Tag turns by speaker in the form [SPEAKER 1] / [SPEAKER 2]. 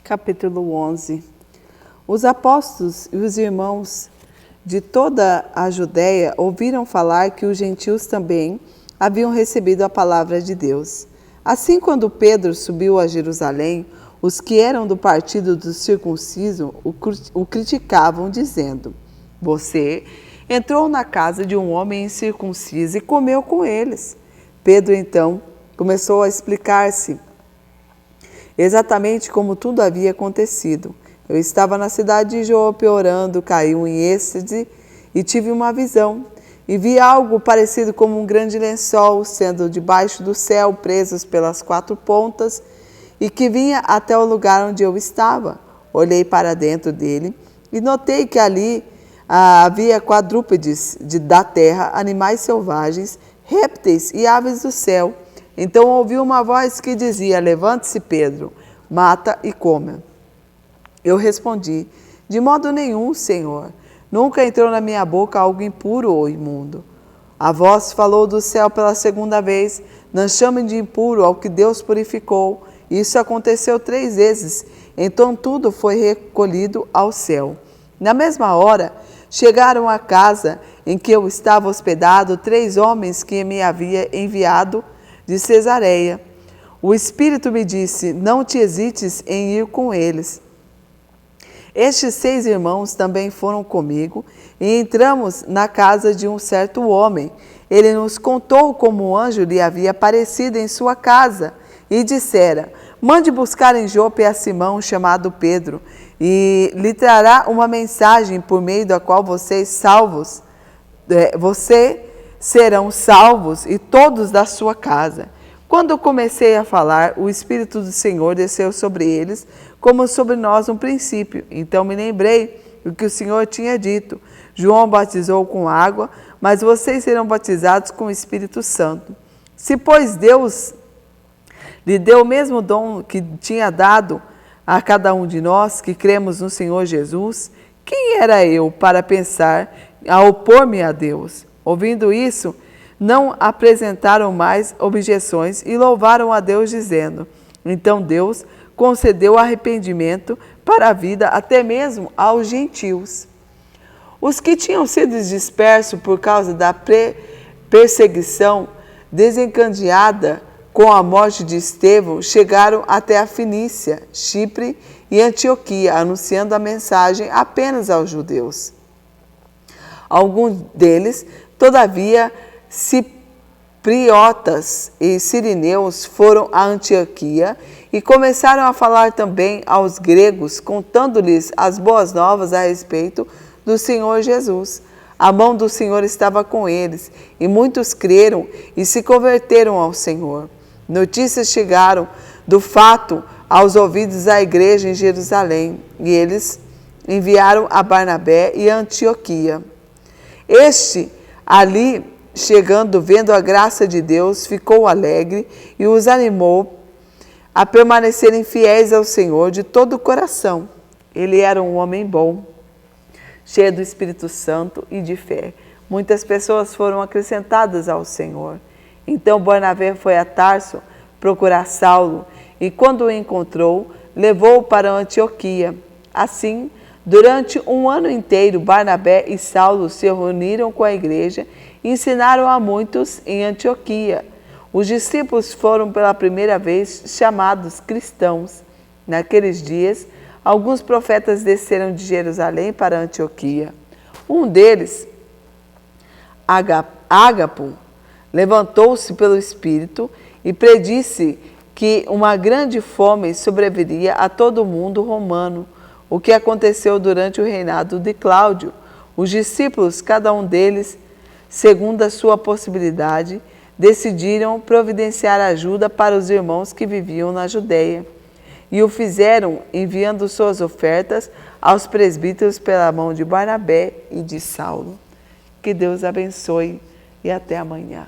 [SPEAKER 1] Capítulo 11. Os apóstolos e os irmãos de toda a Judéia ouviram falar que os gentios também haviam recebido a palavra de Deus. Assim, quando Pedro subiu a Jerusalém, os que eram do partido do circunciso o criticavam, dizendo: Você entrou na casa de um homem incircunciso e comeu com eles. Pedro, então, começou a explicar-se exatamente como tudo havia acontecido. Eu estava na cidade de Jope orando, caiu em êxtase e tive uma visão. E vi algo parecido como um grande lençol, sendo debaixo do céu, presos pelas quatro pontas, e que vinha até o lugar onde eu estava. Olhei para dentro dele e notei que ali havia quadrúpedes da terra, animais selvagens, répteis e aves do céu. Então ouvi uma voz que dizia: Levante-se, Pedro, mata e coma. Eu respondi: De modo nenhum, Senhor. Nunca entrou na minha boca algo impuro ou imundo. A voz falou do céu pela segunda vez: Não chamem de impuro ao que Deus purificou. Isso aconteceu 3 vezes. Então tudo foi recolhido ao céu. Na mesma hora, chegaram à casa em que eu estava hospedado 3 homens que me havia enviado de Cesareia. O Espírito me disse: Não te hesites em ir com eles. Estes 6 irmãos também foram comigo e entramos na casa de um certo homem. Ele nos contou como o anjo lhe havia aparecido em sua casa e dissera: Mande buscar em Jope a Simão, chamado Pedro, e lhe trará uma mensagem por meio da qual vocês serão salvos e todos da sua casa. Quando comecei a falar, o Espírito do Senhor desceu sobre eles, como sobre nós no princípio. Então me lembrei do que o Senhor tinha dito: João batizou com água, mas vocês serão batizados com o Espírito Santo. Se, pois, Deus lhe deu o mesmo dom que tinha dado a cada um de nós que cremos no Senhor Jesus, quem era eu para pensar a opor-me a Deus? Ouvindo isso, não apresentaram mais objeções e louvaram a Deus, dizendo: Então Deus concedeu arrependimento para a vida até mesmo aos gentios. Os que tinham sido dispersos por causa da perseguição desencadeada com a morte de Estevão chegaram até a Fenícia, Chipre e Antioquia, anunciando a mensagem apenas aos judeus. Alguns deles, todavia, cipriotas e sirineus foram a Antioquia e começaram a falar também aos gregos, contando-lhes as boas novas a respeito do Senhor Jesus. A mão do Senhor estava com eles, e muitos creram e se converteram ao Senhor. Notícias chegaram do fato aos ouvidos da igreja em Jerusalém, e eles enviaram a Barnabé e a Antioquia. Este, ali, chegando, vendo a graça de Deus, ficou alegre e os animou a permanecerem fiéis ao Senhor de todo o coração. Ele era um homem bom, cheio do Espírito Santo e de fé. Muitas pessoas foram acrescentadas ao Senhor. Então Barnabé foi a Tarso procurar Saulo e, quando o encontrou, levou-o para Antioquia. Assim, durante um ano inteiro, Barnabé e Saulo se reuniram com a igreja e ensinaram a muitos em Antioquia. Os discípulos foram pela primeira vez chamados cristãos. Naqueles dias, alguns profetas desceram de Jerusalém para Antioquia. Um deles, Ágapo, levantou-se pelo Espírito e predisse que uma grande fome sobreviria a todo o mundo romano, o que aconteceu durante o reinado de Cláudio. Os discípulos, cada um deles, segundo a sua possibilidade, decidiram providenciar ajuda para os irmãos que viviam na Judéia. E o fizeram enviando suas ofertas aos presbíteros pela mão de Barnabé e de Saulo. Que Deus abençoe e até amanhã.